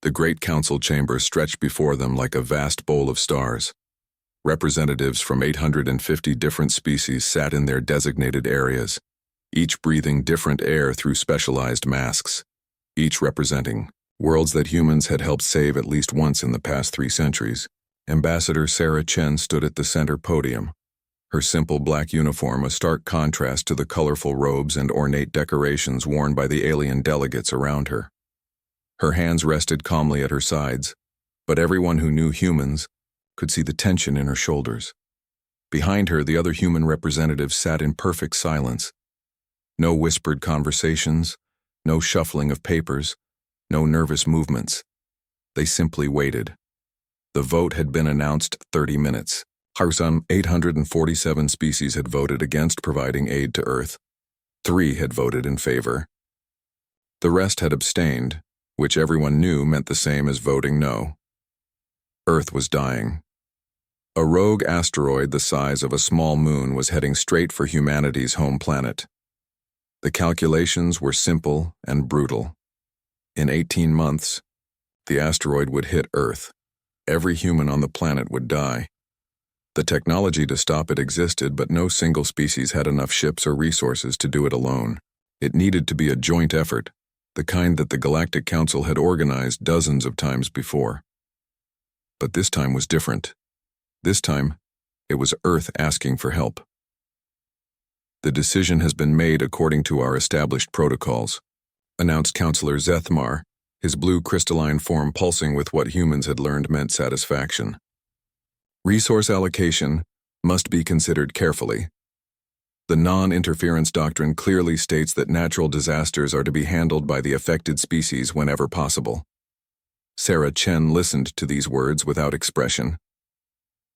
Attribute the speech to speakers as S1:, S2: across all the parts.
S1: The great council chamber stretched before them like a vast bowl of stars. Representatives from 850 different species sat in their designated areas, each breathing different air through specialized masks, each representing worlds that humans had helped save at least once in the past 3 centuries. Ambassador Sarah Chen stood at the center podium, her simple black uniform a stark contrast to the colorful robes and ornate decorations worn by the alien delegates around her. Her hands rested calmly at her sides, but everyone who knew humans could see the tension in her shoulders. Behind her, the other human representatives sat in perfect silence. No whispered conversations, no shuffling of papers, no nervous movements. They simply waited. The vote had been announced 30 minutes. Some 847 species had voted against providing aid to Earth. 3 had voted in favor. The rest had abstained, which everyone knew meant the same as voting no. Earth was dying. A rogue asteroid the size of a small moon was heading straight for humanity's home planet. The calculations were simple and brutal. In 18 months, the asteroid would hit Earth. Every human on the planet would die. The technology to stop it existed, but no single species had enough ships or resources to do it alone. It needed to be a joint effort, the kind that the Galactic Council had organized dozens of times before. But this time was different. This time, it was Earth asking for help. The decision has been made according to our established protocols, announced Councillor Zethmar, his blue crystalline form pulsing with what humans had learned meant satisfaction. Resource allocation must be considered carefully. The non-interference doctrine clearly states that natural disasters are to be handled by the affected species whenever possible. Sarah Chen listened to these words without expression.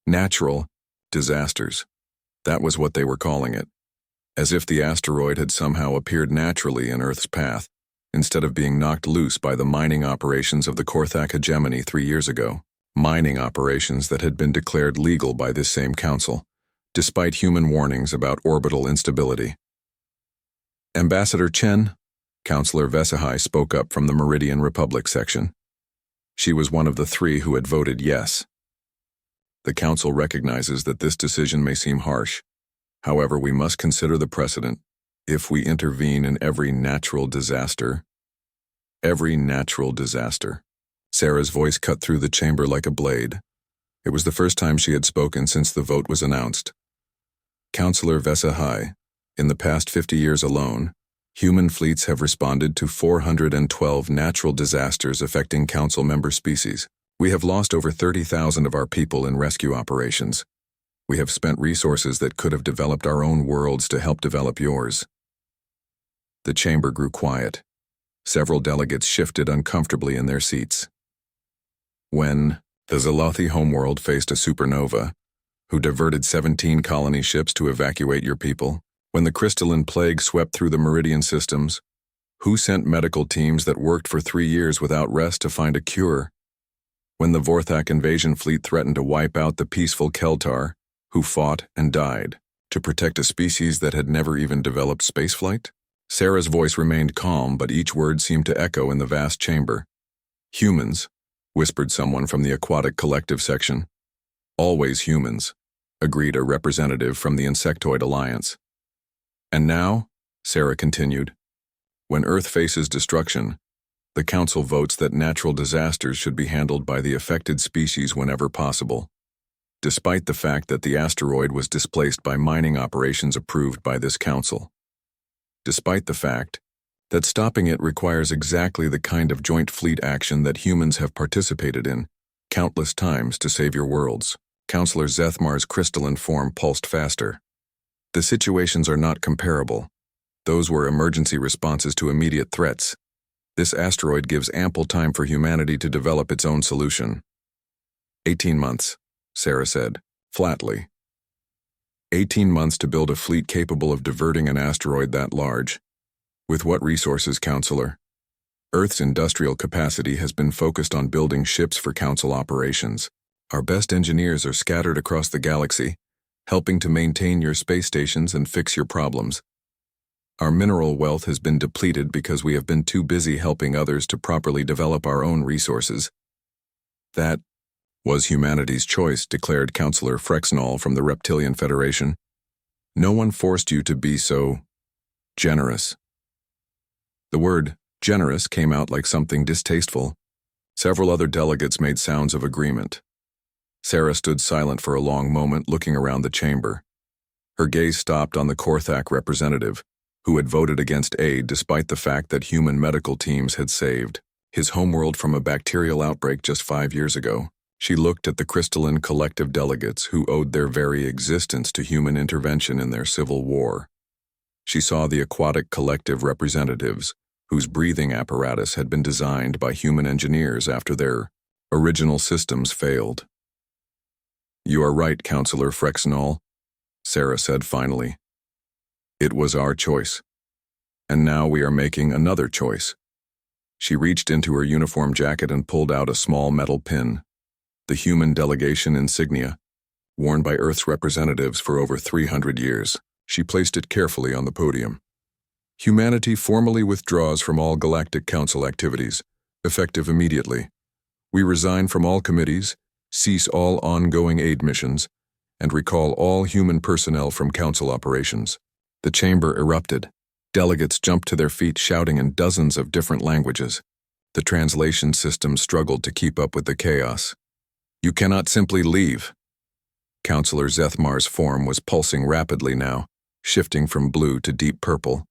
S1: Natural disasters. That was what they were calling it. As if the asteroid had somehow appeared naturally in Earth's path, instead of being knocked loose by the mining operations of the Korthak hegemony 3 years ago. Mining operations that had been declared legal by this same council, despite human warnings about orbital instability. Ambassador Chen, Councillor Vesahai spoke up from the Meridian Republic section. She was one of the 3 who had voted yes. The council recognizes that this decision may seem harsh. However, we must consider the precedent. If we intervene in every natural disaster, Sarah's voice cut through the chamber like a blade. It was the first time she had spoken since the vote was announced. Councillor Vesahai, in the past 50 years alone, human fleets have responded to 412 natural disasters affecting council member species. We have lost over 30,000 of our people in rescue operations. We have spent resources that could have developed our own worlds to help develop yours. The chamber grew quiet. Several delegates shifted uncomfortably in their seats. When the Zalothi homeworld faced a supernova, who diverted 17 colony ships to evacuate your people, when the crystalline plague swept through the Meridian systems, who sent medical teams that worked for 3 years without rest to find a cure, when the Vorthak invasion fleet threatened to wipe out the peaceful Keltar, who fought and died to protect a species that had never even developed spaceflight? Sarah's voice remained calm, but each word seemed to echo in the vast chamber. Humans, whispered someone from the aquatic collective section. Always humans, agreed a representative from the Insectoid Alliance. And now, Sarah continued, when Earth faces destruction, the Council votes that natural disasters should be handled by the affected species whenever possible, despite the fact that the asteroid was displaced by mining operations approved by this Council. Despite the fact that stopping it requires exactly the kind of joint fleet action that humans have participated in countless times to save your worlds. Councillor Zethmar's crystalline form pulsed faster. The situations are not comparable. Those were emergency responses to immediate threats. This asteroid gives ample time for humanity to develop its own solution. 18 months, Sarah said, flatly. 18 months to build a fleet capable of diverting an asteroid that large. With what resources, Councillor? Earth's industrial capacity has been focused on building ships for Council operations. Our best engineers are scattered across the galaxy, helping to maintain your space stations and fix your problems. Our mineral wealth has been depleted because we have been too busy helping others to properly develop our own resources. That was humanity's choice, declared Counselor Frexnall from the Reptilian Federation. No one forced you to be so generous. The word generous came out like something distasteful. Several other delegates made sounds of agreement. Sarah stood silent for a long moment, looking around the chamber. Her gaze stopped on the Korthak representative, who had voted against aid despite the fact that human medical teams had saved his homeworld from a bacterial outbreak just 5 years ago. She looked at the crystalline collective delegates who owed their very existence to human intervention in their civil war. She saw the aquatic collective representatives, whose breathing apparatus had been designed by human engineers after their original systems failed. "You are right, Counselor Frexnall," Sarah said finally. "It was our choice. And now we are making another choice." She reached into her uniform jacket and pulled out a small metal pin, the human delegation insignia, worn by Earth's representatives for over 300 years. She placed it carefully on the podium. "Humanity formally withdraws from all Galactic Council activities, effective immediately. We resign from all committees, cease all ongoing aid missions, and recall all human personnel from Council operations." The chamber erupted. Delegates jumped to their feet, shouting in dozens of different languages. The translation system struggled to keep up with the chaos. "You cannot simply leave." Counselor Zethmar's form was pulsing rapidly now, shifting from blue to deep purple.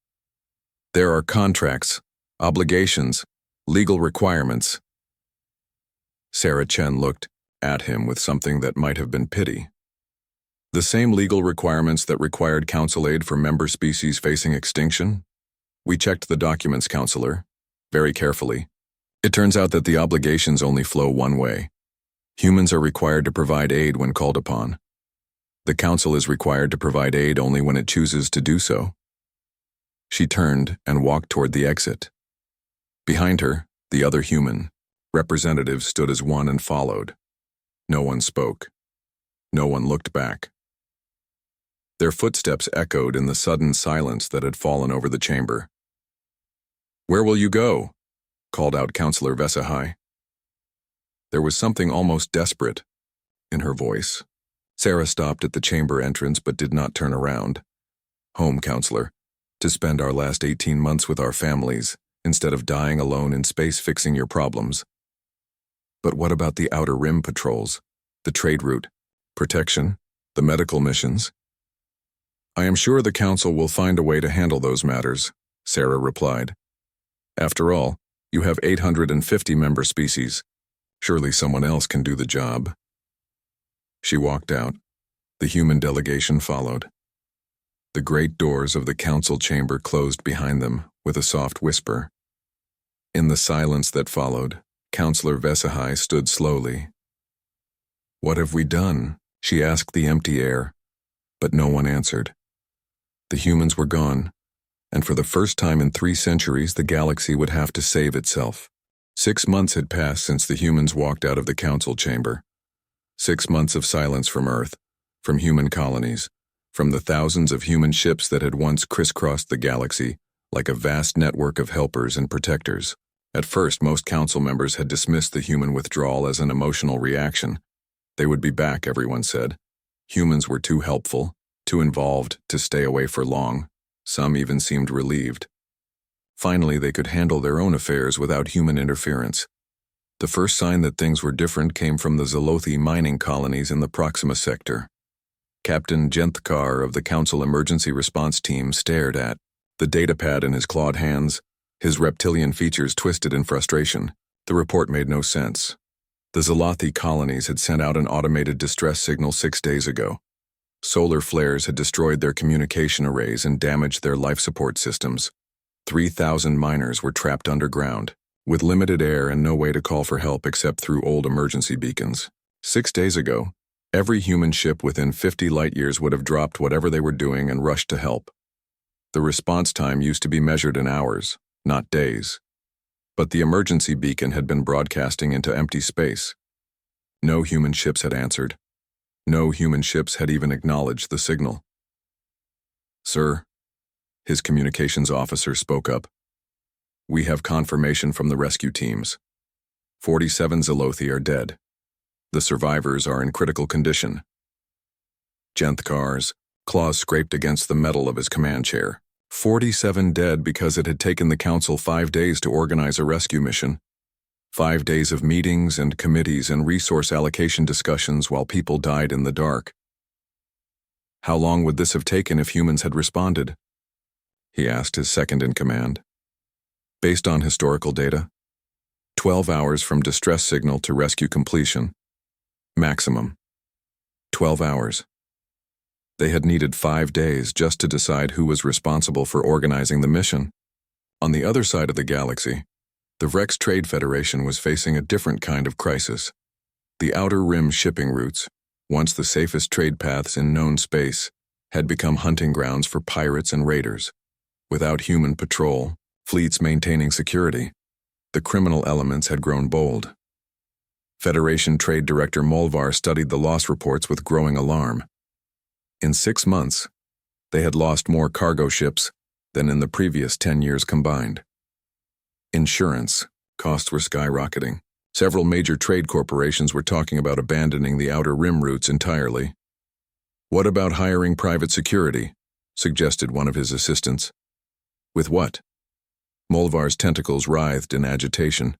S1: "There are contracts, obligations, legal requirements." Sarah Chen looked at him with something that might have been pity. "The same legal requirements that required council aid for member species facing extinction? We checked the documents, Counselor, very carefully. It turns out that the obligations only flow one way. Humans are required to provide aid when called upon. The Council is required to provide aid only when it chooses to do so." She turned and walked toward the exit. Behind her, the other human representatives stood as one and followed. No one spoke. No one looked back. Their footsteps echoed in the sudden silence that had fallen over the chamber. "Where will you go?" called out Counselor Vesahai. There was something almost desperate in her voice. Sarah stopped at the chamber entrance but did not turn around. "Home, Counselor, to spend our last 18 months with our families, instead of dying alone in space fixing your problems." "But what about the Outer Rim patrols, the trade route, protection, the medical missions?" "I am sure the Council will find a way to handle those matters," Sarah replied. "After all, you have 850 member species. Surely someone else can do the job." She walked out. The human delegation followed. The great doors of the Council chamber closed behind them with a soft whisper. In the silence that followed, Counselor Vesahai stood slowly. "What have we done?" she asked the empty air, but no one answered. The humans were gone, and for the first time in 3 centuries the galaxy would have to save itself. 6 months had passed since the humans walked out of the Council chamber. 6 months of silence from Earth, from human colonies, from the thousands of human ships that had once crisscrossed the galaxy like a vast network of helpers and protectors. At first, most Council members had dismissed the human withdrawal as an emotional reaction. They would be back, everyone said. Humans were too helpful, too involved to stay away for long. Some even seemed relieved. Finally, they could handle their own affairs without human interference. The first sign that things were different came from the Zalothi mining colonies in the Proxima sector. Captain Jenthkar of the Council Emergency Response Team stared at the datapad in his clawed hands, his reptilian features twisted in frustration. The report made no sense. The Zalothi colonies had sent out an automated distress signal 6 days ago. Solar flares had destroyed their communication arrays and damaged their life support systems. 3,000 miners were trapped underground, with limited air and no way to call for help except through old emergency beacons. 6 days ago, every human ship within 50 light-years would have dropped whatever they were doing and rushed to help. The response time used to be measured in hours, not days. But the emergency beacon had been broadcasting into empty space. No human ships had answered. No human ships had even acknowledged the signal. "Sir," His communications officer spoke up. "We have confirmation from the rescue teams. 47 Zelothi are dead. The survivors are in critical condition." Jenthkar's claws scraped against the metal of his command chair. 47 dead because it had taken the council 5 days to organize a rescue mission. 5 days of meetings and committees and resource allocation discussions while people died in the dark. How long would this have taken if humans had responded? He asked his second-in-command. Based on historical data, 12 hours from distress signal to rescue completion. Maximum. 12 hours. They had needed 5 days just to decide who was responsible for organizing the mission. On the other side of the galaxy, the Vrex Trade Federation was facing a different kind of crisis. The Outer Rim shipping routes, once the safest trade paths in known space, had become hunting grounds for pirates and raiders. Without human patrol, fleets maintaining security, the criminal elements had grown bold. Federation Trade Director Molvar studied the loss reports with growing alarm. In 6 months, they had lost more cargo ships than in the previous 10 years combined. Insurance costs were skyrocketing. Several major trade corporations were talking about abandoning the Outer Rim routes entirely. "What about hiring private security?" suggested one of his assistants. "With what?" Molvar's tentacles writhed in agitation.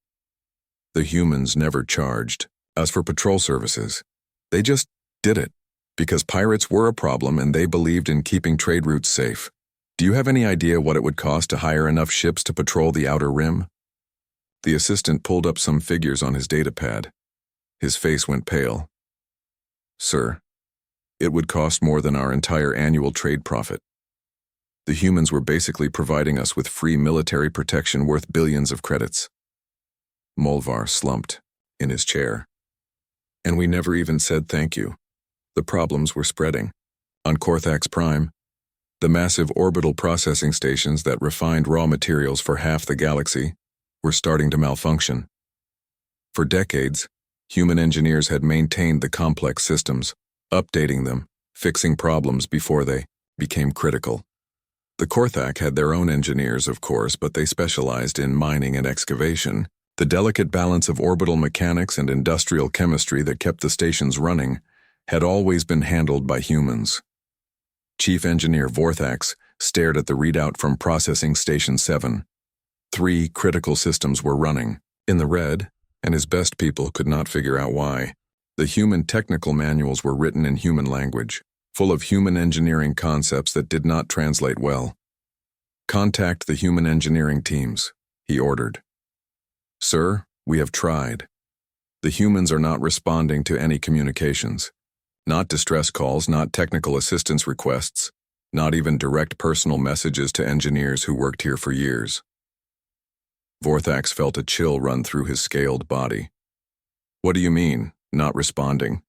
S1: "The humans never charged us for patrol services. They just did it, because pirates were a problem and they believed in keeping trade routes safe. Do you have any idea what it would cost to hire enough ships to patrol the Outer Rim?" The assistant pulled up some figures on his datapad. His face went pale. "Sir, it would cost more than our entire annual trade profit. The humans were basically providing us with free military protection worth billions of credits." Molvar slumped in his chair. "And we never even said thank you." The problems were spreading. On Korthax Prime, the massive orbital processing stations that refined raw materials for half the galaxy were starting to malfunction. For decades, human engineers had maintained the complex systems, updating them, fixing problems before they became critical. The Korthak had their own engineers, of course, but they specialized in mining and excavation. The delicate balance of orbital mechanics and industrial chemistry that kept the stations running had always been handled by humans. Chief Engineer Vorthax stared at the readout from Processing Station 7. 3 critical systems were running in the red, and his best people could not figure out why. The human technical manuals were written in human language, full of human engineering concepts that did not translate well. "Contact the human engineering teams," he ordered. "Sir, we have tried. The humans are not responding to any communications. Not distress calls, not technical assistance requests, not even direct personal messages to engineers who worked here for years." Vorthax felt a chill run through his scaled body. "What do you mean, not responding?"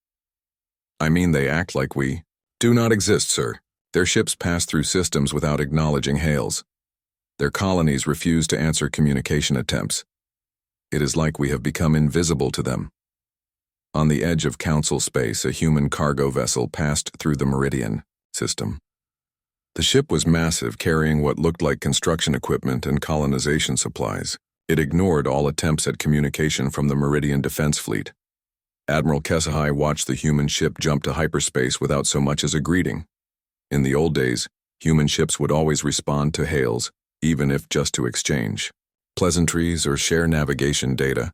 S1: "I mean they act like we do not exist, sir. Their ships pass through systems without acknowledging hails. Their colonies refuse to answer communication attempts. It is like we have become invisible to them." On the edge of Council space, a human cargo vessel passed through the Meridian system. The ship was massive, carrying what looked like construction equipment and colonization supplies. It ignored all attempts at communication from the Meridian Defense Fleet. Admiral Kesahai watched the human ship jump to hyperspace without so much as a greeting. In the old days, human ships would always respond to hails, even if just to exchange pleasantries or share navigation data.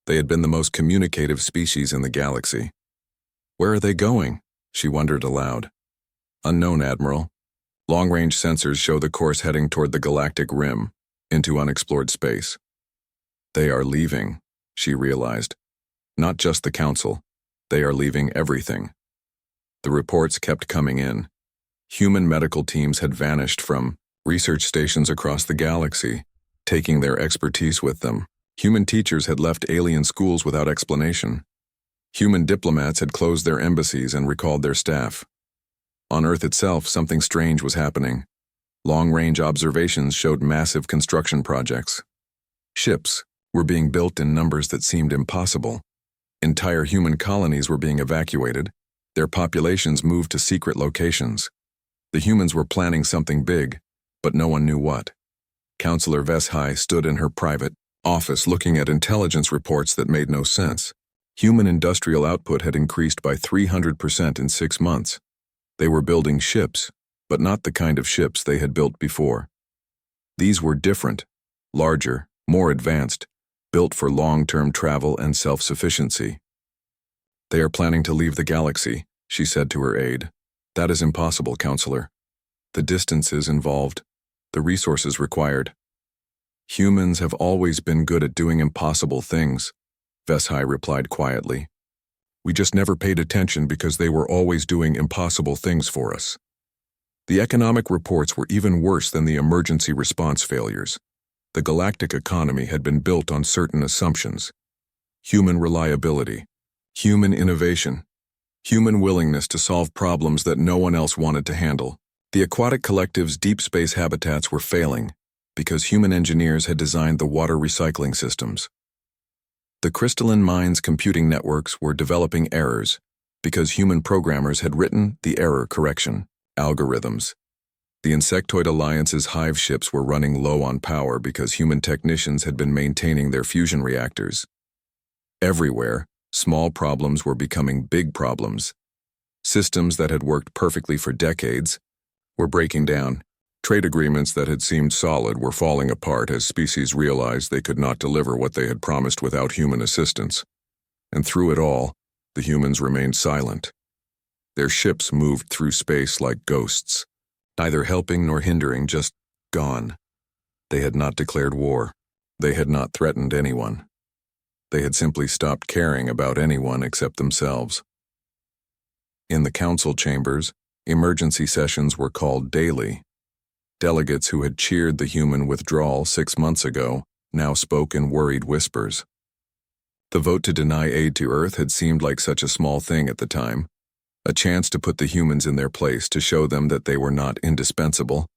S1: They had been the most communicative species in the galaxy. "Where are they going?" she wondered aloud. "Unknown, Admiral. Long-range sensors show the course heading toward the galactic rim, into unexplored space." "They are leaving," she realized. "Not just the Council. They are leaving everything." The reports kept coming in. Human medical teams had vanished from research stations across the galaxy, taking their expertise with them. Human teachers had left alien schools without explanation. Human diplomats had closed their embassies and recalled their staff. On Earth itself, something strange was happening. Long-range observations showed massive construction projects. Ships were being built in numbers that seemed impossible. Entire human colonies were being evacuated. Their populations moved to secret locations. The humans were planning something big, but no one knew what. Counselor Vesai stood in her private office looking at intelligence reports that made no sense. Human industrial output had increased by 300% in 6 months. They were building ships, but not the kind of ships they had built before. These were different, larger, more advanced, built for long-term travel and self-sufficiency. "They are planning to leave the galaxy," she said to her aide. "That is impossible, Counselor. The distances involved, the resources required." "Humans have always been good at doing impossible things," Vesai replied quietly. "We just never paid attention because they were always doing impossible things for us." The economic reports were even worse than the emergency response failures. The galactic economy had been built on certain assumptions: human reliability, human innovation, human willingness to solve problems that no one else wanted to handle. The aquatic collective's deep space habitats were failing because human engineers had designed the water recycling systems. The crystalline mine's computing networks were developing errors because human programmers had written the error correction algorithms. The Insectoid Alliance's hive ships were running low on power because human technicians had been maintaining their fusion reactors. Everywhere, small problems were becoming big problems. Systems that had worked perfectly for decades were breaking down. Trade agreements that had seemed solid were falling apart as species realized they could not deliver what they had promised without human assistance. And through it all, the humans remained silent. Their ships moved through space like ghosts, neither helping nor hindering, just gone. They had not declared war. They had not threatened anyone. They had simply stopped caring about anyone except themselves. In the council chambers, emergency sessions were called daily. Delegates who had cheered the human withdrawal 6 months ago now spoke in worried whispers. The vote to deny aid to Earth had seemed like such a small thing at the time, a chance to put the humans in their place to show them that they were not indispensable.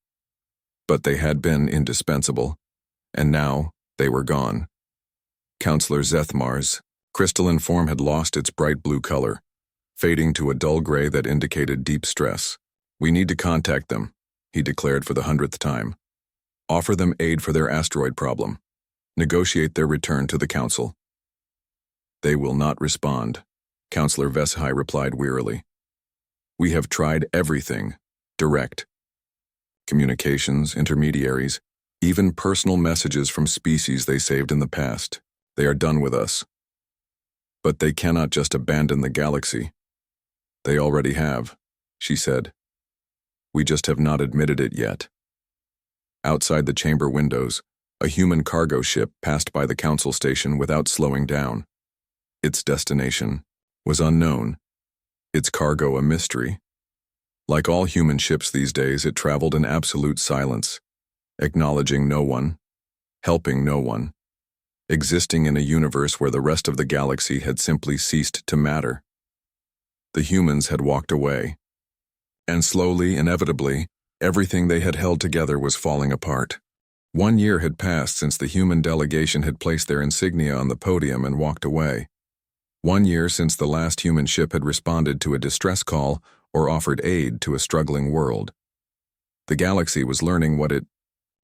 S1: But they had been indispensable, and now they were gone. Counselor Zethmar's crystalline form had lost its bright blue color, fading to a dull gray that indicated deep stress. "We need to contact them," he declared for the 100th time. "Offer them aid for their asteroid problem. Negotiate their return to the council." "They will not respond," Counselor Vesai replied wearily. "We have tried everything. Direct communications, intermediaries, even personal messages from species they saved in the past. They are done with us. But they cannot just abandon the galaxy. They already have," she said. "We just have not admitted it yet." Outside the chamber windows, a human cargo ship passed by the council station without slowing down. Its destination was unknown, its cargo a mystery. Like all human ships these days, it traveled in absolute silence, acknowledging no one, helping no one, existing in a universe where the rest of the galaxy had simply ceased to matter. The humans had walked away, and slowly, inevitably, everything they had held together was falling apart. 1 year had passed since the human delegation had placed their insignia on the podium and walked away. 1 year since the last human ship had responded to a distress call or offered aid to a struggling world. The galaxy was learning what it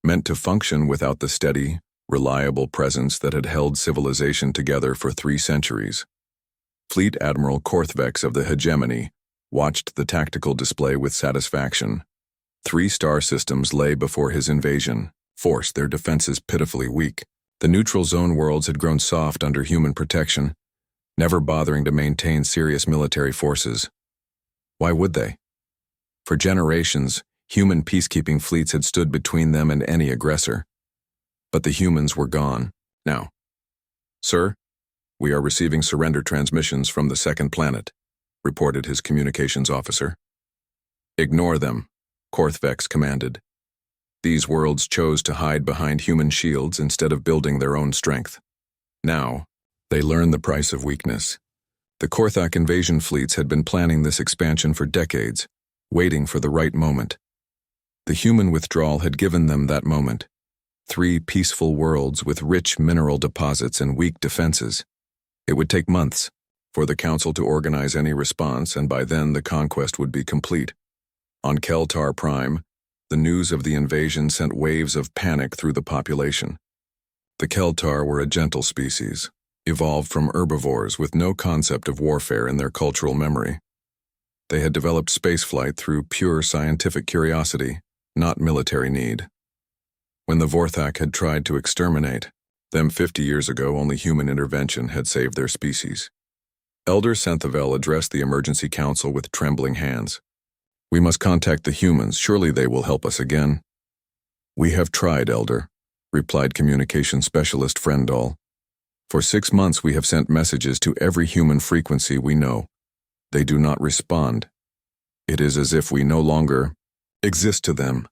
S1: meant to function without the steady, reliable presence that had held civilization together for 3 centuries. Fleet Admiral Korthvex of the Hegemony watched the tactical display with satisfaction. 3 star systems lay before his invasion, forced their defenses pitifully weak. The neutral zone worlds had grown soft under human protection, never bothering to maintain serious military forces. Why would they? For generations, human peacekeeping fleets had stood between them and any aggressor. But the humans were gone. Now, "Sir, we are receiving surrender transmissions from the second planet," reported his communications officer. "Ignore them," Korthvex commanded. These worlds chose to hide behind human shields instead of building their own strength. Now, they learned the price of weakness. The Korthak invasion fleets had been planning this expansion for decades, waiting for the right moment. The human withdrawal had given them that moment. 3 peaceful worlds with rich mineral deposits and weak defenses. It would take months for the Council to organize any response, and by then the conquest would be complete. On Keltar Prime, The news of the invasion sent waves of panic through the population. The Keltar were a gentle species, evolved from herbivores with no concept of warfare in their cultural memory. They had developed spaceflight through pure scientific curiosity, not military need. When the Vorthak had tried to exterminate them 50 years ago, only human intervention had saved their species. Elder Senthavel addressed the emergency council with trembling hands. "We must contact the humans. Surely they will help us again." "We have tried, Elder," replied communication specialist Frendall. "For 6 months we have sent messages to every human frequency we know. They do not respond. It is as if we no longer exist to them."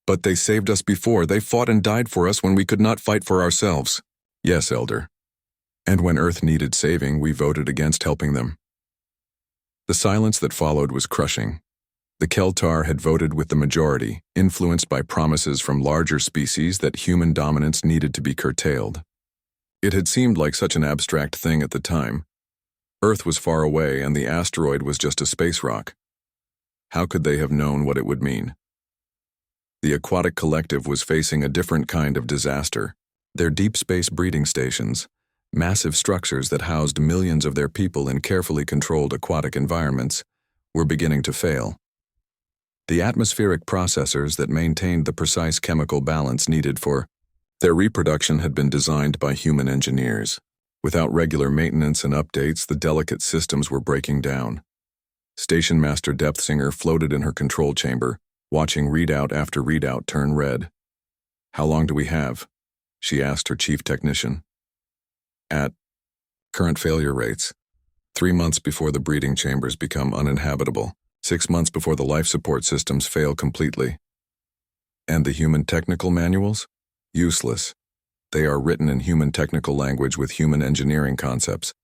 S1: "But they saved us before. They fought and died for us when we could not fight for ourselves." "Yes, Elder. And when Earth needed saving, we voted against helping them." The silence that followed was crushing. The Keltar had voted with the majority, influenced by promises from larger species that human dominance needed to be curtailed. It had seemed like such an abstract thing at the time. Earth was far away and the asteroid was just a space rock. How could they have known what it would mean? The aquatic collective was facing a different kind of disaster. Their deep space breeding stations, massive structures that housed millions of their people in carefully controlled aquatic environments, were beginning to fail. The atmospheric processors that maintained the precise chemical balance needed for their reproduction had been designed by human engineers. Without regular maintenance and updates, the delicate systems were breaking down. Station Master Depthsinger floated in her control chamber, watching readout after readout turn red. "How long do we have?" she asked her chief technician. "At current failure rates, 3 months before the breeding chambers become uninhabitable. 6 months before the life support systems fail completely." "And the human technical manuals?" "Useless. They are written in human technical language with human engineering concepts.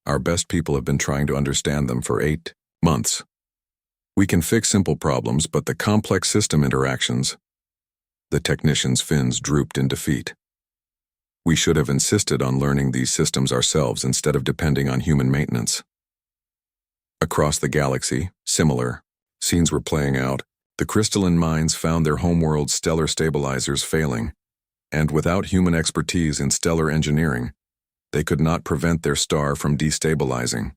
S1: Our best people have been trying to understand them for 8 months. We can fix simple problems, but the complex system interactions..." The technician's fins drooped in defeat. "We should have insisted on learning these systems ourselves instead of depending on human maintenance." Across the galaxy, similar scenes were playing out. The crystalline mines found their homeworld's stellar stabilizers failing, and without human expertise in stellar engineering, they could not prevent their star from destabilizing.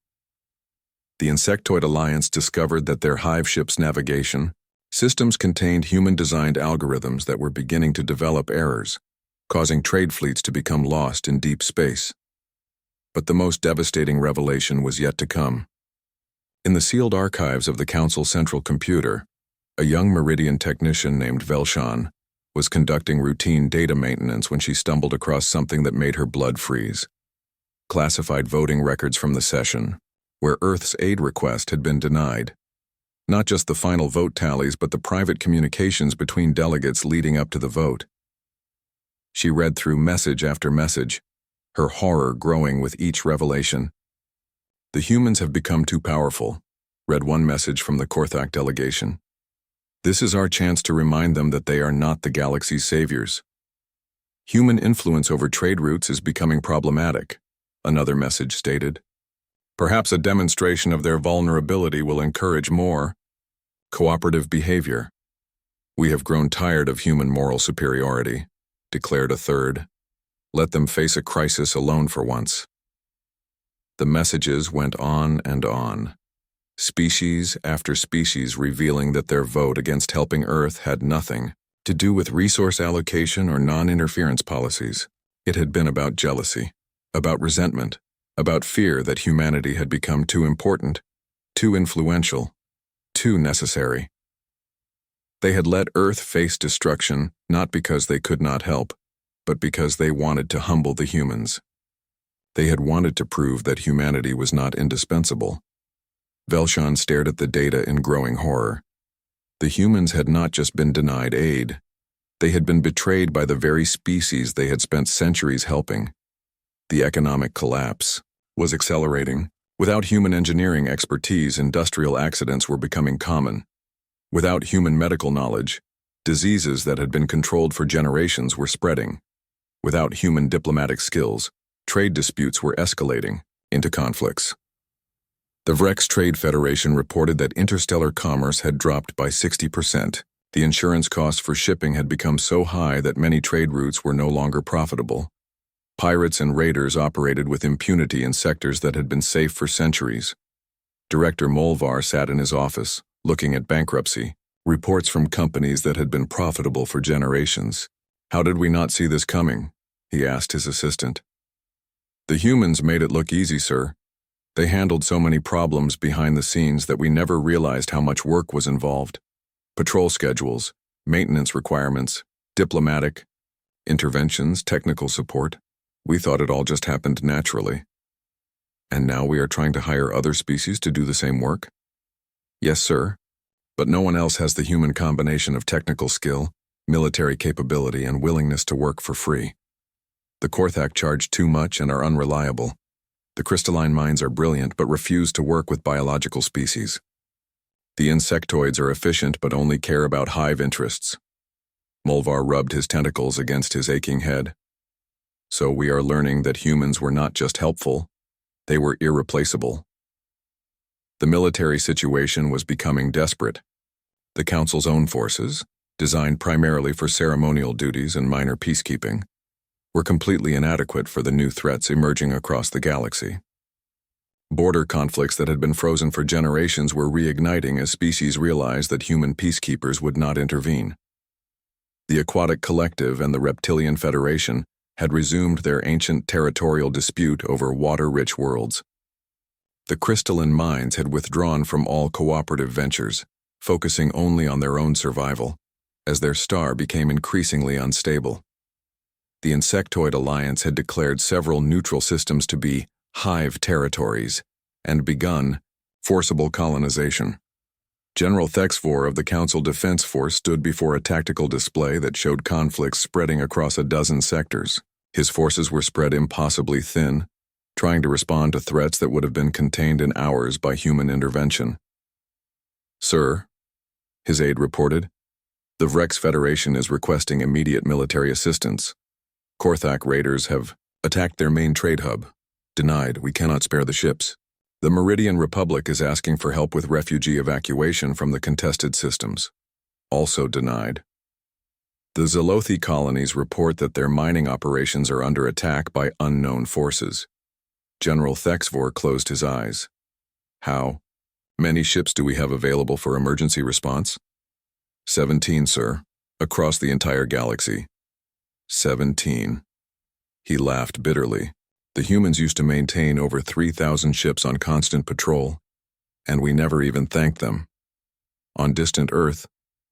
S1: The Insectoid Alliance discovered that their hive ship's navigation systems contained human-designed algorithms that were beginning to develop errors, causing trade fleets to become lost in deep space. But the most devastating revelation was yet to come. In the sealed archives of the Council Central Computer, a young Meridian technician named Velshan was conducting routine data maintenance when she stumbled across something that made her blood freeze. Classified voting records from the session, where Earth's aid request had been denied. Not just the final vote tallies, but the private communications between delegates leading up to the vote. She read through message after message, her horror growing with each revelation. "The humans have become too powerful," read one message from the Korthak delegation. "This is our chance to remind them that they are not the galaxy's saviors." "Human influence over trade routes is becoming problematic," another message stated. "Perhaps a demonstration of their vulnerability will encourage more cooperative behavior." "We have grown tired of human moral superiority," declared a third. "Let them face a crisis alone for once." The messages went on and on, species after species revealing that their vote against helping Earth had nothing to do with resource allocation or non-interference policies. It had been about jealousy, about resentment, about fear that humanity had become too important, too influential, too necessary. They had let Earth face destruction not because they could not help, but because they wanted to humble the humans. They had wanted to prove that humanity was not indispensable. Velshan stared at the data in growing horror. The humans had not just been denied aid. They had been betrayed by the very species they had spent centuries helping. The economic collapse was accelerating. Without human engineering expertise, industrial accidents were becoming common. Without human medical knowledge, diseases that had been controlled for generations were spreading. Without human diplomatic skills, trade disputes were escalating into conflicts. The Vrex Trade Federation reported that interstellar commerce had dropped by 60%, The insurance costs for shipping had become so high that many trade routes were no longer profitable. Pirates and raiders operated with impunity in sectors that had been safe for centuries. Director Molvar sat in his office, looking at bankruptcy, reports from companies that had been profitable for generations. "How did we not see this coming?" he asked his assistant. "The humans made it look easy, sir. They handled so many problems behind the scenes that we never realized how much work was involved. Patrol schedules, maintenance requirements, diplomatic interventions, technical support. We thought it all just happened naturally. And now we are trying to hire other species to do the same work?" "Yes, sir. But no one else has the human combination of technical skill, military capability, and willingness to work for free. The Korthak charge too much and are unreliable. The crystalline minds are brilliant but refuse to work with biological species. The insectoids are efficient but only care about hive interests." Molvar rubbed his tentacles against his aching head. "So we are learning that humans were not just helpful, they were irreplaceable." The military situation was becoming desperate. The Council's own forces, designed primarily for ceremonial duties and minor peacekeeping, were completely inadequate for the new threats emerging across the galaxy. Border conflicts that had been frozen for generations were reigniting as species realized that human peacekeepers would not intervene. The Aquatic Collective and the Reptilian Federation had resumed their ancient territorial dispute over water-rich worlds. The crystalline minds had withdrawn from all cooperative ventures, focusing only on their own survival, as their star became increasingly unstable. The Insectoid Alliance had declared several neutral systems to be hive territories and begun forcible colonization. General Thexvor of the Council Defense Force stood before a tactical display that showed conflicts spreading across a dozen sectors. His forces were spread impossibly thin, trying to respond to threats that would have been contained in hours by human intervention. "Sir," his aide reported, "the Vrex Federation is requesting immediate military assistance. Korthak raiders have attacked their main trade hub. Denied, we cannot spare the ships. The Meridian Republic is asking for help with refugee evacuation from the contested systems. Also denied. The Zelothi colonies report that their mining operations are under attack by unknown forces." General Thexvor closed his eyes. "How many ships do we have available for emergency response?" 17, sir, across the entire galaxy." 17. He laughed bitterly. "The humans used to maintain over 3,000 ships on constant patrol, and we never even thanked them. On distant Earth,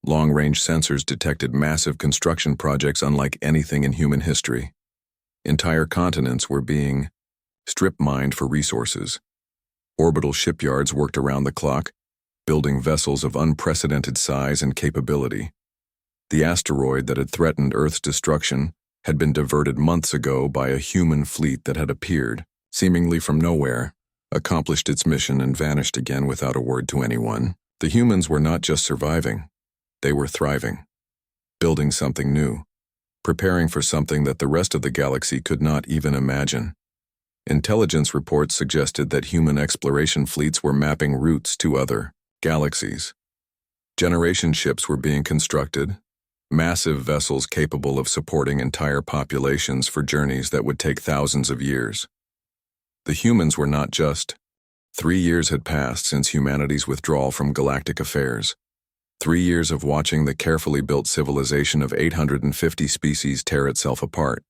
S1: long-range sensors detected massive construction projects unlike anything in human history. Entire continents were being strip-mined for resources. Orbital shipyards worked around the clock, building vessels of unprecedented size and capability. The asteroid that had threatened Earth's destruction had been diverted months ago by a human fleet that had appeared, seemingly from nowhere, accomplished its mission and vanished again without a word to anyone. The humans were not just surviving, they were thriving, building something new, preparing for something that the rest of the galaxy could not even imagine. Intelligence reports suggested that human exploration fleets were mapping routes to other galaxies. Generation ships were being constructed, massive vessels capable of supporting entire populations for journeys that would take thousands of years. The humans were not just. 3 years had passed since humanity's withdrawal from galactic affairs. 3 years of watching the carefully built civilization of 850 species tear itself apart.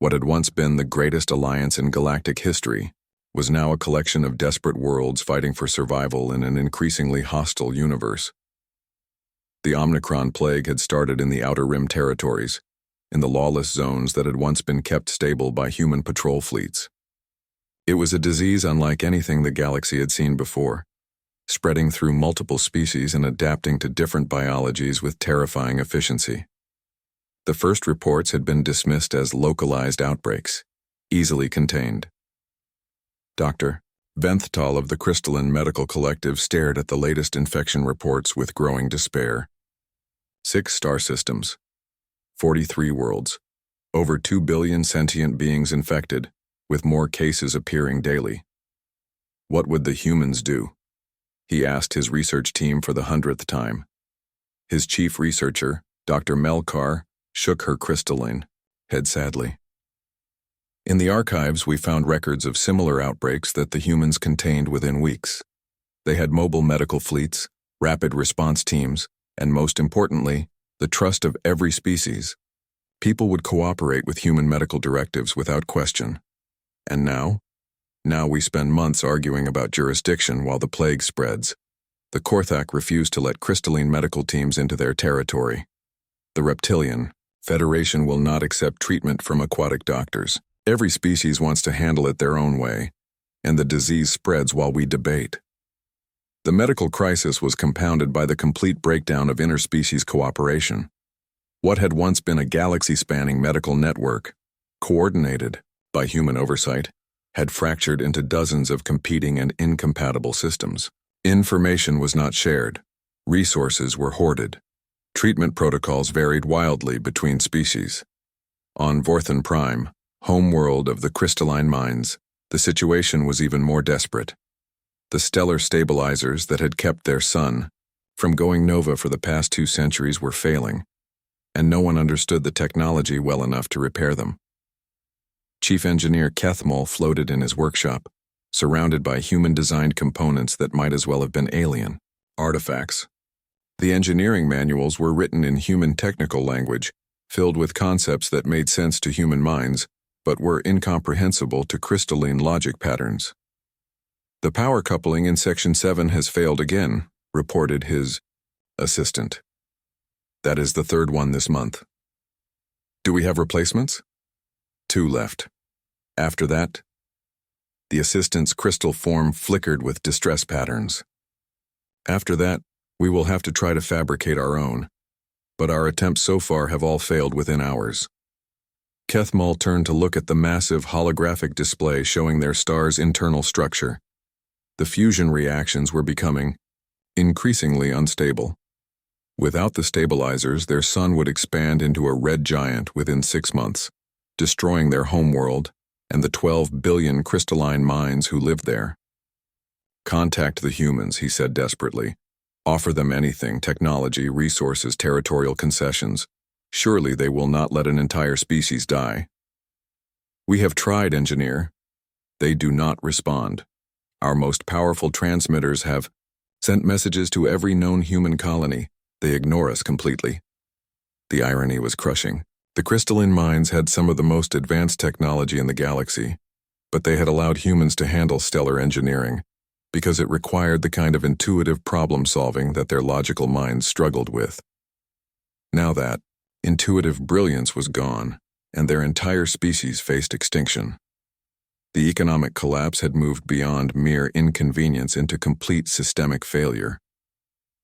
S1: What had once been the greatest alliance in galactic history was now a collection of desperate worlds fighting for survival in an increasingly hostile universe. The Omicron plague had started in the Outer Rim territories, in the lawless zones that had once been kept stable by human patrol fleets. It was a disease unlike anything the galaxy had seen before, spreading through multiple species and adapting to different biologies with terrifying efficiency. The first reports had been dismissed as localized outbreaks, easily contained. Dr. Venthtal of the Crystalline Medical Collective stared at the latest infection reports with growing despair. 6 star systems, 43 worlds, over 2 billion sentient beings infected, with more cases appearing daily. What would the humans do? He asked his research team for the 100th time. His chief researcher, Dr. Melkar, shook her crystalline head sadly. In the archives, we found records of similar outbreaks that the humans contained within weeks. They had mobile medical fleets, rapid response teams, and most importantly, the trust of every species. People would cooperate with human medical directives without question. And now? Now we spend months arguing about jurisdiction while the plague spreads. The Korthak refused to let crystalline medical teams into their territory. The Reptilian Federation will not accept treatment from aquatic doctors. Every species wants to handle it their own way, and the disease spreads while we debate. The medical crisis was compounded by the complete breakdown of interspecies cooperation. What had once been a galaxy-spanning medical network, coordinated by human oversight, had fractured into dozens of competing and incompatible systems. Information was not shared. Resources were hoarded. Treatment protocols varied wildly between species. On Vorthan Prime, homeworld of the crystalline mines, the situation was even more desperate. The stellar stabilizers that had kept their sun from going nova for the past 2 centuries were failing, and no one understood the technology well enough to repair them. Chief Engineer Kethmal floated in his workshop, surrounded by human-designed components that might as well have been alien artifacts. The engineering manuals were written in human technical language, filled with concepts that made sense to human minds, but were incomprehensible to crystalline logic patterns. "The power coupling in Section 7 has failed again," reported his assistant. "That is the 3rd one this month." "Do we have replacements?" 2 left. After that, the assistant's crystal form flickered with distress patterns. "After that, we will have to try to fabricate our own, but our attempts so far have all failed within hours." Kethmal turned to look at the massive holographic display showing their star's internal structure. The fusion reactions were becoming increasingly unstable. Without the stabilizers, their sun would expand into a red giant within 6 months, destroying their homeworld and the 12 billion crystalline minds who lived there. "Contact the humans," he said desperately. "Offer them anything, technology, resources, territorial concessions. Surely they will not let an entire species die." "We have tried, Engineer." "They do not respond. Our most powerful transmitters have sent messages to every known human colony. They ignore us completely." The irony was crushing. The crystalline minds had some of the most advanced technology in the galaxy, but they had allowed humans to handle stellar engineering, because it required the kind of intuitive problem-solving that their logical minds struggled with. Now that intuitive brilliance was gone, and their entire species faced extinction. The economic collapse had moved beyond mere inconvenience into complete systemic failure.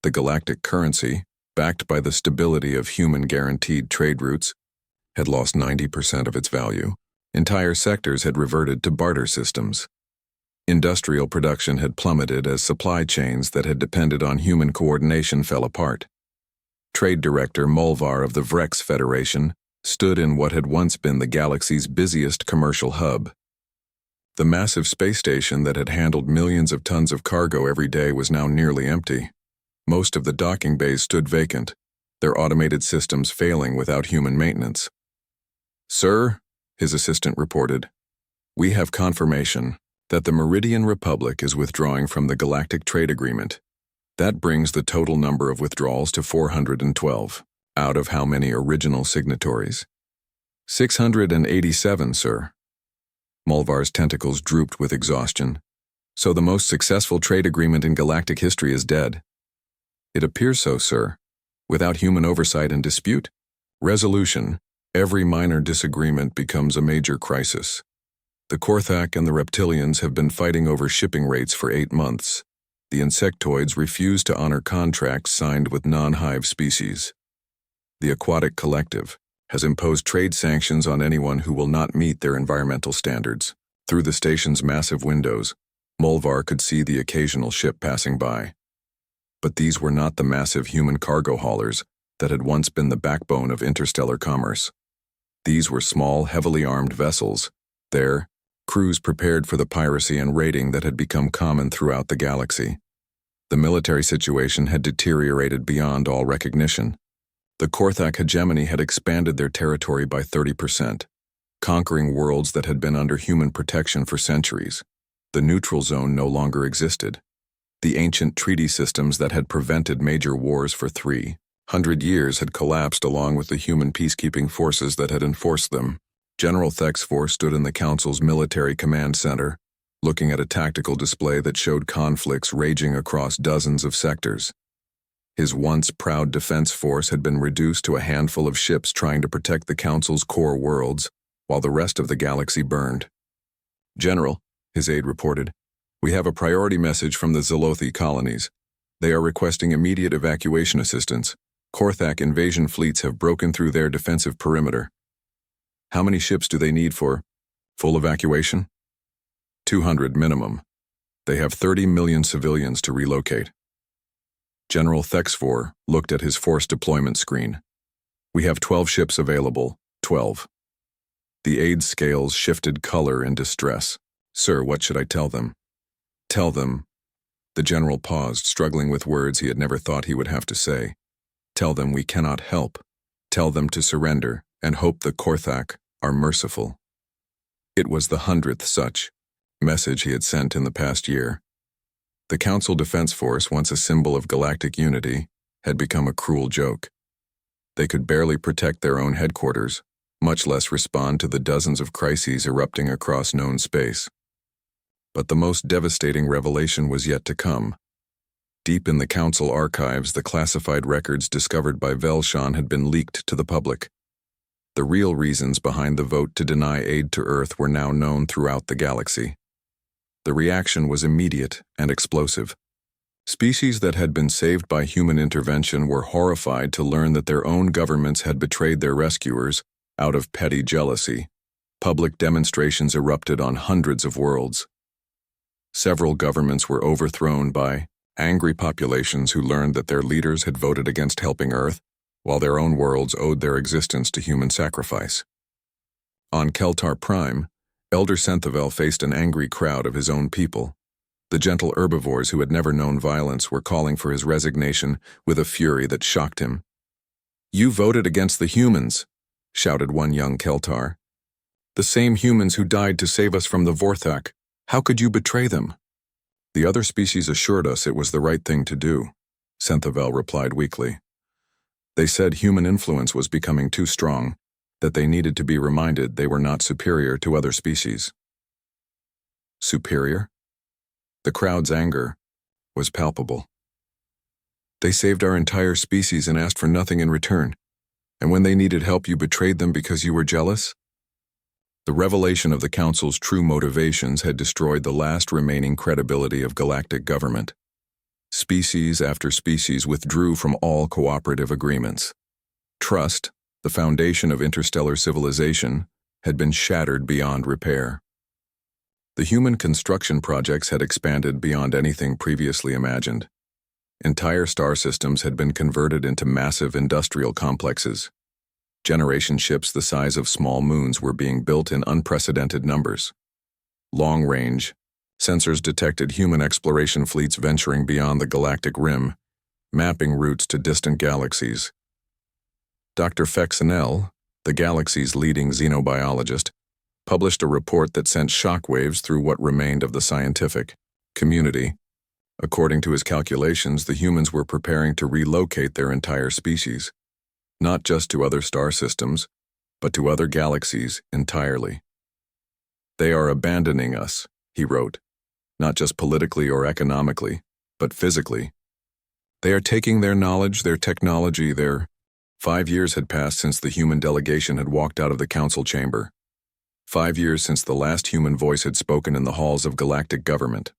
S1: The galactic currency, backed by the stability of human-guaranteed trade routes, had lost 90% of its value. Entire sectors had reverted to barter systems. Industrial production had plummeted as supply chains that had depended on human coordination fell apart. Trade Director Molvar of the Vrex Federation stood in what had once been the galaxy's busiest commercial hub. The massive space station that had handled millions of tons of cargo every day was now nearly empty. Most of the docking bays stood vacant, their automated systems failing without human maintenance. "Sir," his assistant reported, "we have confirmation that the Meridian Republic is withdrawing from the Galactic Trade Agreement. That brings the total number of withdrawals to 412. Out of how many original signatories?" 687, sir." Molvar's tentacles drooped with exhaustion. "So the most successful trade agreement in galactic history is dead." "It appears so, sir. Without human oversight and dispute? Resolution. Every minor disagreement becomes a major crisis. The Korthak and the Reptilians have been fighting over shipping rates for 8 months. The insectoids refuse to honor contracts signed with non-hive species. The Aquatic Collective has imposed trade sanctions on anyone who will not meet their environmental standards. Through the station's massive windows, Molvar could see the occasional ship passing by. But these were not the massive human cargo haulers that had once been the backbone of interstellar commerce. These were small, heavily armed vessels, their crews prepared for the piracy and raiding that had become common throughout the galaxy. The military situation had deteriorated beyond all recognition. The Korthak hegemony had expanded their territory by 30%, conquering worlds that had been under human protection for centuries. The neutral zone no longer existed. The ancient treaty systems that had prevented major wars for 300 years had collapsed along with the human peacekeeping forces that had enforced them. General HFY stood in the Council's military command center, looking at a tactical display that showed conflicts raging across dozens of sectors. His once proud defense force had been reduced to a handful of ships trying to protect the Council's core worlds, while the rest of the galaxy burned. "General," his aide reported, "we have a priority message from the Zelothi colonies. They are requesting immediate evacuation assistance. Korthak invasion fleets have broken through their defensive perimeter." "How many ships do they need for full evacuation?" 200 minimum. They have 30 million civilians to relocate. General HFY looked at his force deployment screen. "We have 12 ships available, 12. The aide's scales shifted color in distress. "Sir, what should I tell them?" "Tell them." The general paused, struggling with words he had never thought he would have to say. "Tell them we cannot help. Tell them to surrender and hope the Korthak are merciful." It was the 100th such message he had sent in the past year. The Council Defense Force, once a symbol of galactic unity, had become a cruel joke. They could barely protect their own headquarters, much less respond to the dozens of crises erupting across known space. But the most devastating revelation was yet to come. Deep in the Council archives, the classified records discovered by Velshan had been leaked to the public. The real reasons behind the vote to deny aid to Earth were now known throughout the galaxy. The reaction was immediate and explosive. Species that had been saved by human intervention were horrified to learn that their own governments had betrayed their rescuers out of petty jealousy. Public demonstrations erupted on hundreds of worlds. Several governments were overthrown by angry populations who learned that their leaders had voted against helping Earth, while their own worlds owed their existence to human sacrifice. On Keltar Prime, Elder Senthavel faced an angry crowd of his own people. The gentle herbivores who had never known violence were calling for his resignation with a fury that shocked him. "You voted against the humans," shouted one young Keltar. "The same humans who died to save us from the Vorthak. How could you betray them?" "The other species assured us it was the right thing to do," Senthavel replied weakly. "They said human influence was becoming too strong, that they needed to be reminded they were not superior to other species." Superior? The crowd's anger was palpable. "They saved our entire species and asked for nothing in return, and when they needed help you betrayed them because you were jealous?" The revelation of the Council's true motivations had destroyed the last remaining credibility of galactic government. Species after species withdrew from all cooperative agreements. Trust, the foundation of interstellar civilization, had been shattered beyond repair. The human construction projects had expanded beyond anything previously imagined. Entire star systems had been converted into massive industrial complexes. Generation ships the size of small moons were being built in unprecedented numbers. Long-range sensors detected human exploration fleets venturing beyond the galactic rim, mapping routes to distant galaxies. Dr. Fexenel, the galaxy's leading xenobiologist, published a report that sent shockwaves through what remained of the scientific community. According to his calculations, the humans were preparing to relocate their entire species, not just to other star systems, but to other galaxies entirely. "They are abandoning us," he wrote, "not just politically or economically, but physically. They are taking their knowledge, their technology, their..." 5 years had passed since the human delegation had walked out of the council chamber. 5 years since the last human voice had spoken in the halls of galactic government.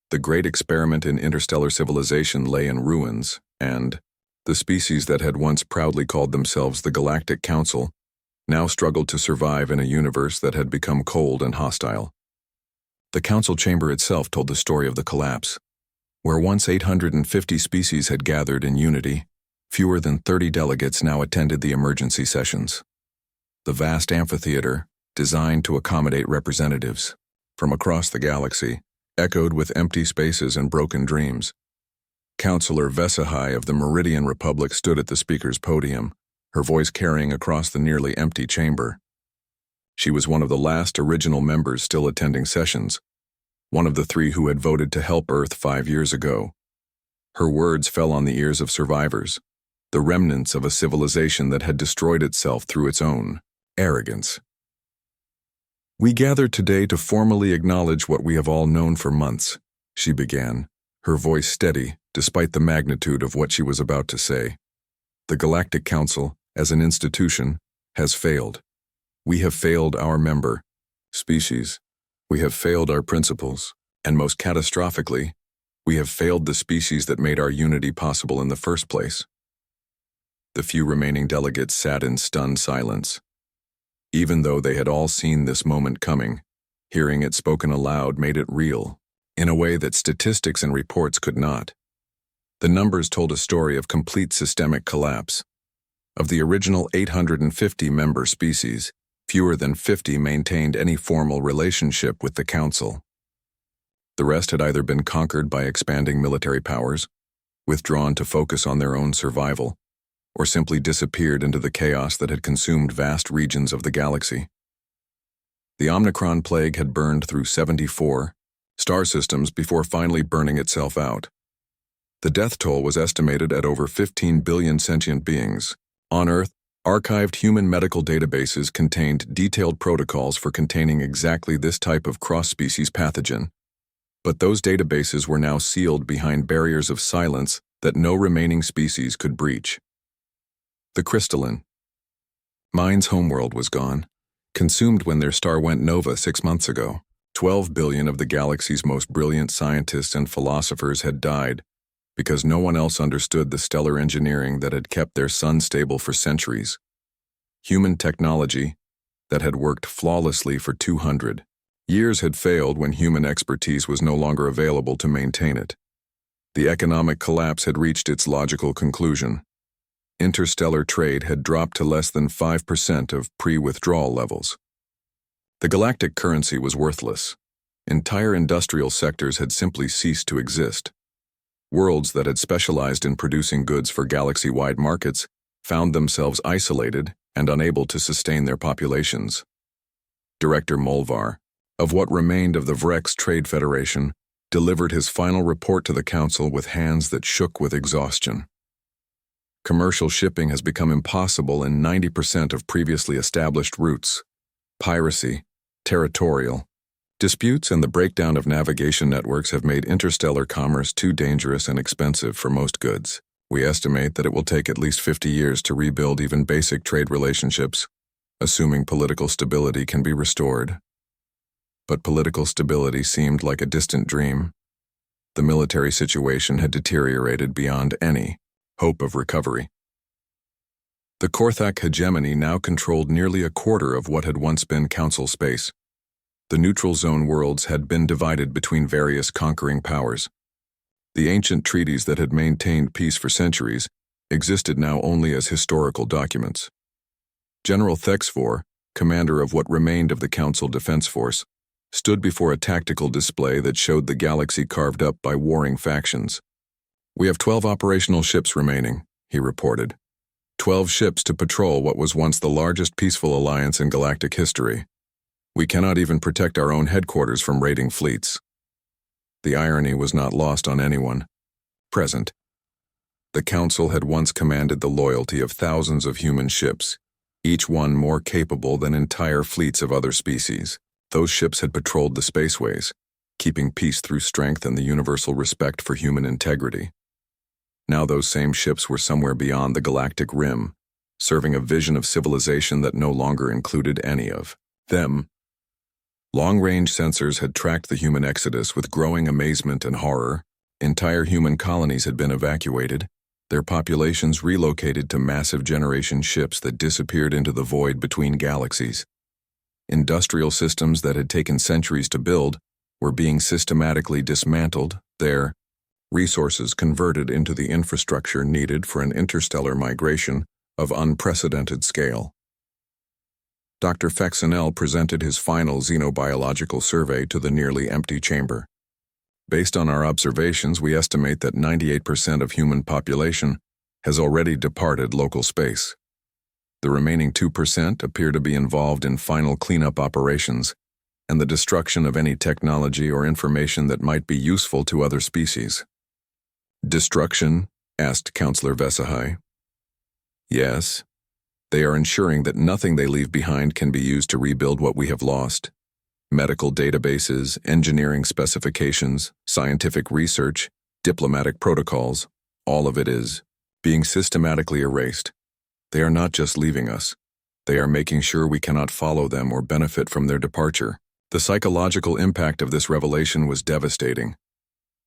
S1: The great experiment in interstellar civilization lay in ruins, and the species that had once proudly called themselves the Galactic Council now struggled to survive in a universe that had become cold and hostile. The council chamber itself told the story of the collapse. Where once 850 species had gathered in unity, fewer than 30 delegates now attended the emergency sessions. The vast amphitheater, designed to accommodate representatives from across the galaxy, echoed with empty spaces and broken dreams. Counselor Vesahai of the Meridian Republic stood at the speaker's podium, her voice carrying across the nearly empty chamber. She was one of the last original members still attending sessions, one of the 3 who had voted to help Earth 5 years ago. Her words fell on the ears of survivors, the remnants of a civilization that had destroyed itself through its own arrogance. "We gather today to formally acknowledge what we have all known for months," she began, her voice steady despite the magnitude of what she was about to say. "The Galactic Council, as an institution, has failed. We have failed our member species. We have failed our principles, and most catastrophically, we have failed the species that made our unity possible in the first place." The few remaining delegates sat in stunned silence. Even though they had all seen this moment coming, hearing it spoken aloud made it real, in a way that statistics and reports could not. The numbers told a story of complete systemic collapse. Of the original 850 member species, fewer than 50 maintained any formal relationship with the Council. The rest had either been conquered by expanding military powers, withdrawn to focus on their own survival, or simply disappeared into the chaos that had consumed vast regions of the galaxy. The Omicron plague had burned through 74 star systems before finally burning itself out. The death toll was estimated at over 15 billion sentient beings. On Earth, archived human medical databases contained detailed protocols for containing exactly this type of cross-species pathogen. But those databases were now sealed behind barriers of silence that no remaining species could breach. The crystalline Mine's homeworld was gone, consumed when their star went nova 6 months ago. 12 billion of the galaxy's most brilliant scientists and philosophers had died because no one else understood the stellar engineering that had kept their sun stable for centuries. Human technology that had worked flawlessly for 200 years had failed when human expertise was no longer available to maintain it. The economic collapse had reached its logical conclusion. Interstellar trade had dropped to less than 5% of pre-withdrawal levels. The galactic currency was worthless. Entire industrial sectors had simply ceased to exist. Worlds that had specialized in producing goods for galaxy-wide markets found themselves isolated and unable to sustain their populations. Director Molvar, of what remained of the Vrex Trade Federation, delivered his final report to the Council with hands that shook with exhaustion. Commercial shipping has become impossible in 90% of previously established routes. Piracy, territorial disputes, and the breakdown of navigation networks have made interstellar commerce too dangerous and expensive for most goods. We estimate that it will take at least 50 years to rebuild even basic trade relationships, assuming political stability can be restored. But political stability seemed like a distant dream. The military situation had deteriorated beyond any hope of recovery. The Korthak hegemony now controlled nearly a quarter of what had once been Council space. The neutral zone worlds had been divided between various conquering powers. The ancient treaties that had maintained peace for centuries existed now only as historical documents. General Thexfor, commander of what remained of the Council Defense Force, stood before a tactical display that showed the galaxy carved up by warring factions. "We have 12 operational ships remaining," he reported. 12 ships to patrol what was once the largest peaceful alliance in galactic history. We cannot even protect our own headquarters from raiding fleets. The irony was not lost on anyone present. The Council had once commanded the loyalty of thousands of human ships, each one more capable than entire fleets of other species. Those ships had patrolled the spaceways, keeping peace through strength and the universal respect for human integrity. Now those same ships were somewhere beyond the galactic rim, serving a vision of civilization that no longer included any of them. Long-range sensors had tracked the human exodus with growing amazement and horror. Entire human colonies had been evacuated, their populations relocated to massive generation ships that disappeared into the void between galaxies. Industrial systems that had taken centuries to build were being systematically dismantled, their resources converted into the infrastructure needed for an interstellar migration of unprecedented scale. Dr. Fexenel presented his final xenobiological survey to the nearly empty chamber. Based on our observations, we estimate that 98% of human population has already departed local space. The remaining 2% appear to be involved in final cleanup operations and the destruction of any technology or information that might be useful to other species. Destruction? Asked Counselor Vesahai. Yes. They are ensuring that nothing they leave behind can be used to rebuild what we have lost. Medical databases, engineering specifications, scientific research, diplomatic protocols, all of it is being systematically erased. They are not just leaving us. They are making sure we cannot follow them or benefit from their departure. The psychological impact of this revelation was devastating.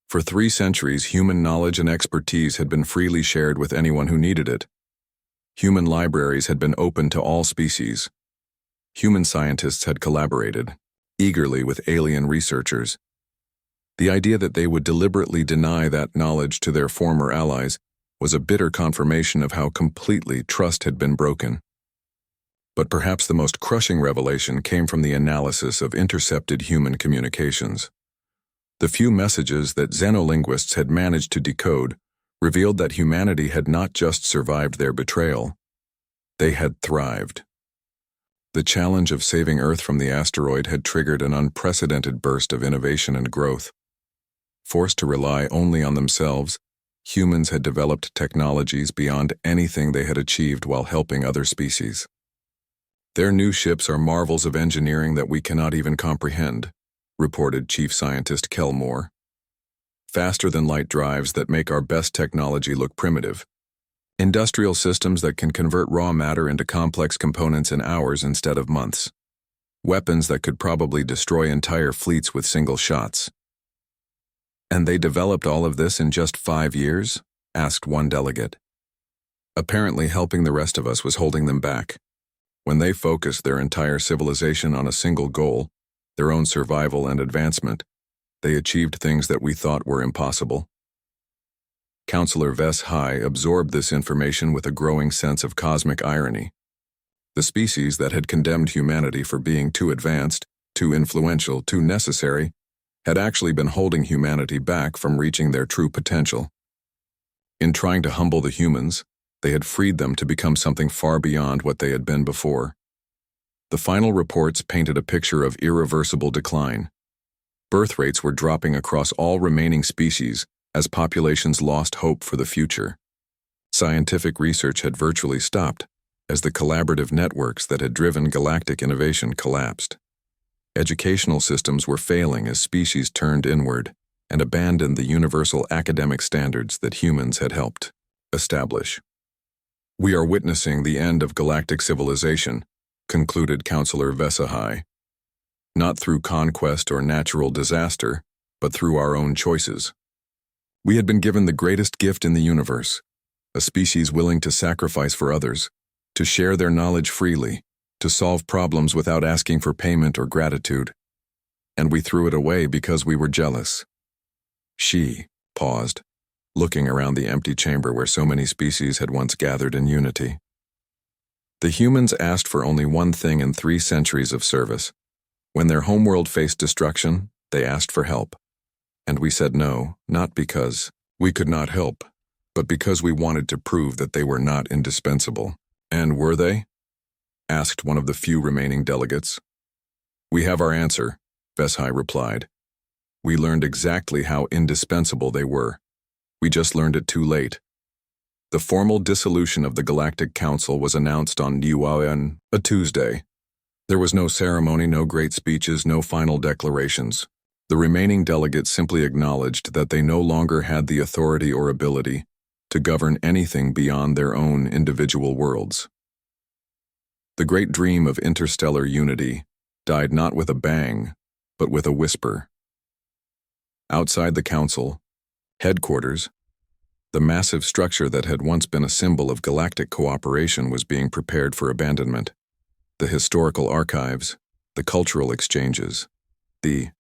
S1: For 3 centuries, human knowledge and expertise had been freely shared with anyone who needed it. Human libraries had been open to all species. Human scientists had collaborated eagerly with alien researchers. The idea that they would deliberately deny that knowledge to their former allies was a bitter confirmation of how completely trust had been broken. But perhaps the most crushing revelation came from the analysis of intercepted human communications. The few messages that xenolinguists had managed to decode revealed that humanity had not just survived their betrayal. They had thrived. The challenge of saving Earth from the asteroid had triggered an unprecedented burst of innovation and growth. Forced to rely only on themselves, humans had developed technologies beyond anything they had achieved while helping other species. Their new ships are marvels of engineering that we cannot even comprehend, reported Chief Scientist Kelmore. Faster-than-light drives that make our best technology look primitive. Industrial systems that can convert raw matter into complex components in hours instead of months. Weapons that could probably destroy entire fleets with single shots. And they developed all of this in just 5 years? Asked one delegate. Apparently helping the rest of us was holding them back. When they focused their entire civilization on a single goal, their own survival and advancement, they achieved things that we thought were impossible. Counselor Vesahai absorbed this information with a growing sense of cosmic irony. The species that had condemned humanity for being too advanced, too influential, too necessary, had actually been holding humanity back from reaching their true potential. In trying to humble the humans, they had freed them to become something far beyond what they had been before. The final reports painted a picture of irreversible decline. Birth rates were dropping across all remaining species as populations lost hope for the future. Scientific research had virtually stopped as the collaborative networks that had driven galactic innovation collapsed. Educational systems were failing as species turned inward and abandoned the universal academic standards that humans had helped establish. We are witnessing the end of galactic civilization, concluded Counselor Vesahai. Not through conquest or natural disaster, but through our own choices. We had been given the greatest gift in the universe, a species willing to sacrifice for others, to share their knowledge freely, to solve problems without asking for payment or gratitude. And we threw it away because we were jealous. She paused, looking around the empty chamber where so many species had once gathered in unity. The humans asked for only one thing in 3 centuries of service. When their homeworld faced destruction, they asked for help. And we said no, not because we could not help, but because we wanted to prove that they were not indispensable. And were they? Asked one of the few remaining delegates. We have our answer, Vesahai replied. We learned exactly how indispensable they were. We just learned it too late. The formal dissolution of the Galactic Council was announced on Niuauen, a Tuesday. There was no ceremony, no great speeches, no final declarations. The remaining delegates simply acknowledged that they no longer had the authority or ability to govern anything beyond their own individual worlds. The great dream of interstellar unity died not with a bang, but with a whisper. Outside the council, headquarters, the massive structure that had once been a symbol of galactic cooperation was being prepared for abandonment. The historical archives, the cultural exchanges, the